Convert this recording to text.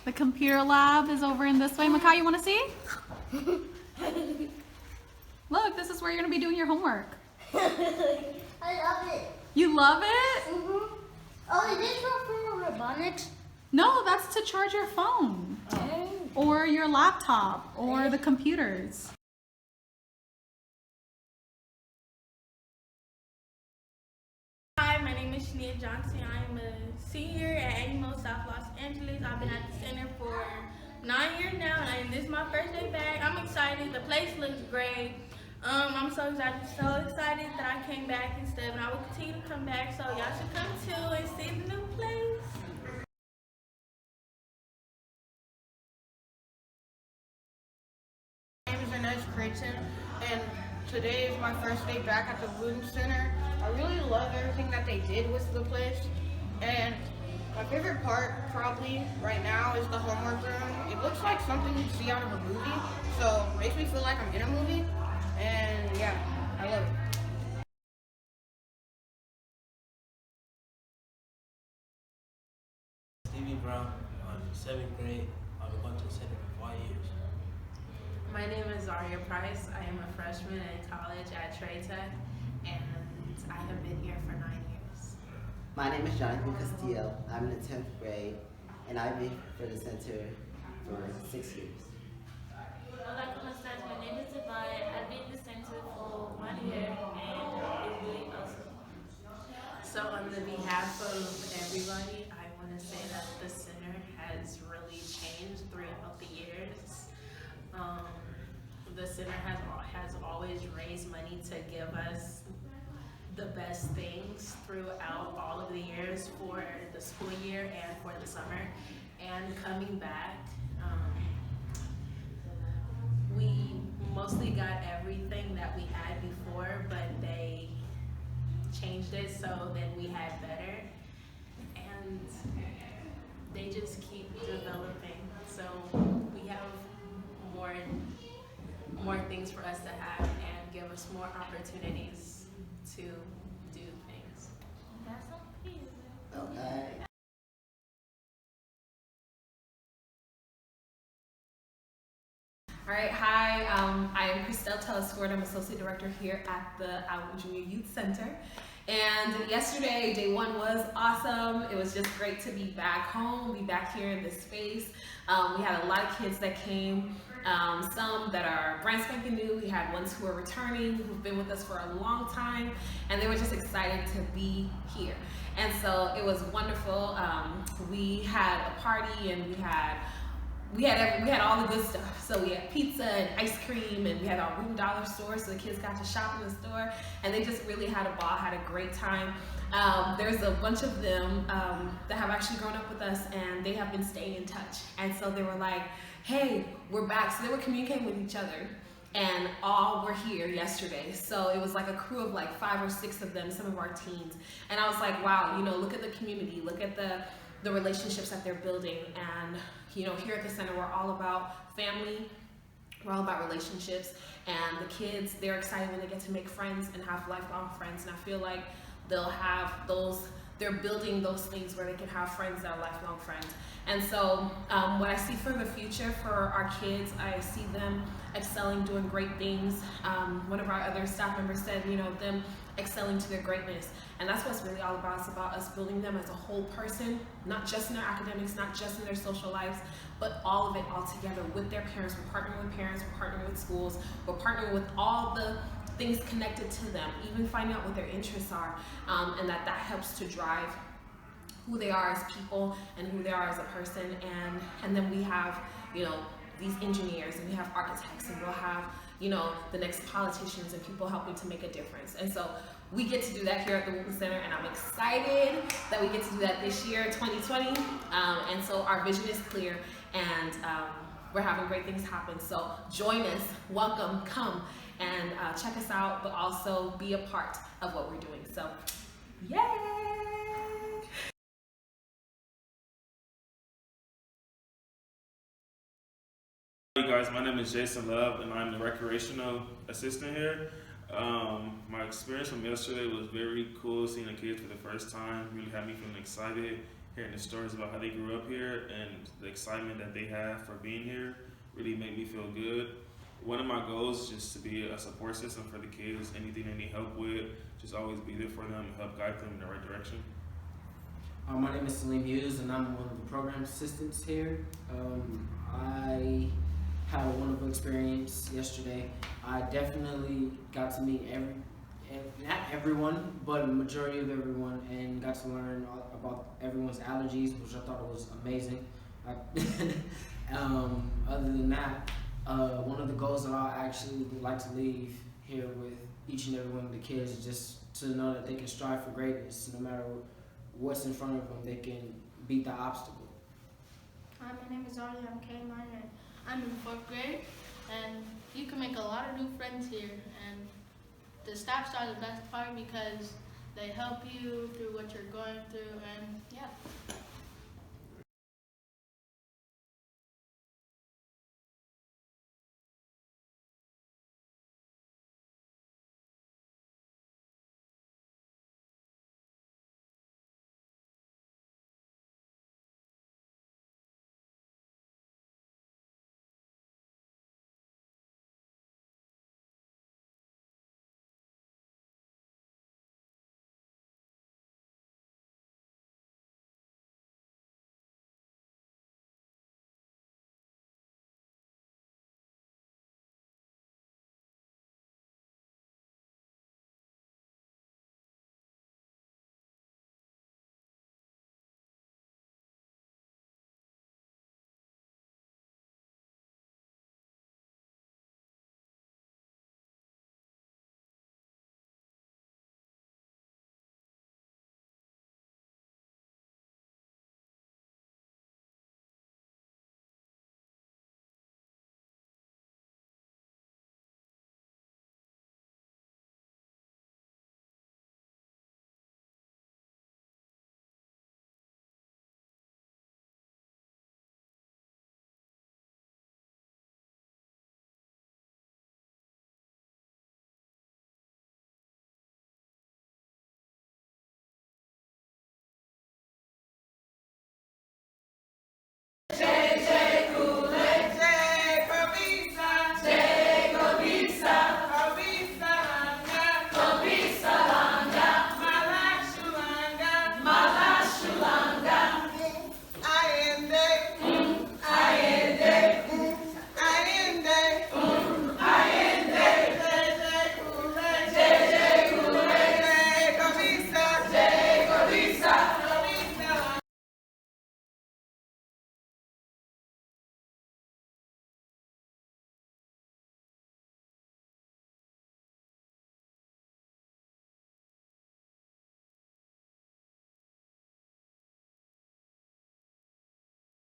The computer lab is over in this way. Makai, you want to see? Look, this is where you're going to be doing your homework. I love it. You love it? Mm-hmm. Oh, is this for robotics? No, that's to charge your phone. Oh. Or your laptop or the computers. Hi, my name is Shania Johnson. I'm a senior at Animo, South Los Angeles. I've been at the center for 9 years now, and this is my first day back. I'm excited. The place looks great. I'm so excited that I came back and stuff, and I will continue to come back. So y'all should come too and see the new place. My name is Inez Creighton, and today is my first day back at the Wooten Center. I really love everything that they did with the place, and my favorite part probably right now is the homework room. It looks like something you'd see out of a movie, so it makes me feel like I'm in a movie, and yeah, I love it. Stevie Brown, I'm in 7th grade. I've been going to the center for 5 years. My name is Zaria Price. I am a freshman in college at Trade Tech, and I have been here for 9 years. My name is Jonathan Castillo. I'm in the 10th grade, and I've been for the center for 6 years. Hola, ¿cómo estás? My name is Devaya. I've been in the center for 1 year, and it's really awesome. So on the behalf of everybody, I want to say that the center has really changed throughout the years. The center has always raised money to give us the best things throughout all of the years for the school year and for the summer. And coming back, we mostly got everything that we had before, but they changed it so that we had better, and they just keep developing. So we have more things for us to have and give us more opportunities to do things. That's so cute. Okay. All right, hi, I am Christelle Telesford. I'm Associate Director here at the Junior Youth Center. And yesterday, day one was awesome. It was just great to be back home, be back here in this space. We had a lot of kids that came, some that are brand spanking new. We had ones who are returning, who've been with us for a long time, and they were just excited to be here. And so it was wonderful. We had a party, and we had all the good stuff. So we had pizza and ice cream, and we had our Wooten dollar store, so the kids got to shop in the store, and they just really had a ball, had a great time. There's a bunch of them that have actually grown up with us, and they have been staying in touch. And so they were like, hey, we're back. So they were communicating with each other, and all were here yesterday. So it was like a crew of like 5 or 6 of them, some of our teens. And I was like, wow, you know, look at the community, look at the relationships that they're building. And you know, here at the center, we're all about family, we're all about relationships, and the kids, they're excited when they get to make friends and have lifelong friends, and I feel like they'll have they're building those things where they can have friends that are lifelong friends. And so what I see for the future for our kids, I see them excelling, doing great things. One of our other staff members said, you know, them excelling to their greatness. And that's what it's really all about. It's about us building them as a whole person, not just in their academics, not just in their social lives, but all of it all together with their parents. We're partnering with parents, we're partnering with schools, we're partnering with all the things connected to them, even finding out what their interests are, and that helps to drive who they are as people and who they are as a person. And then we have, you know, these engineers, and we have architects, and we'll have, you know, the next politicians and people helping to make a difference. And so we get to do that here at the Wooten Center, and I'm excited that we get to do that this year, 2020. And so our vision is clear, and we're having great things happen. So join us, welcome, come, and check us out, but also be a part of what we're doing. So, yay! Hey guys, my name is Jason Love, and I'm the recreational assistant here. My experience from yesterday was very cool, seeing the kids for the first time. Really had me feeling excited hearing the stories about how they grew up here and the excitement that they have for being here really make me feel good. One of my goals is just to be a support system for the kids. Anything they need help with, just always be there for them, help guide them in the right direction. My name is Salim Hughes, and I'm one of the program assistants here. I had a wonderful experience yesterday. I definitely got to meet not everyone, but a majority of everyone, and got to learn about everyone's allergies, which I thought was amazing. Other than that, one of the goals that I actually would like to leave here with each and every one of the kids is just to know that they can strive for greatness. No matter what's in front of them, they can beat the obstacle. Hi, my name is Arlie. I'm K9 and I'm in 4th grade. And you can make a lot of new friends here. And the staffs are the best part because they help you through what you're going through. And yeah.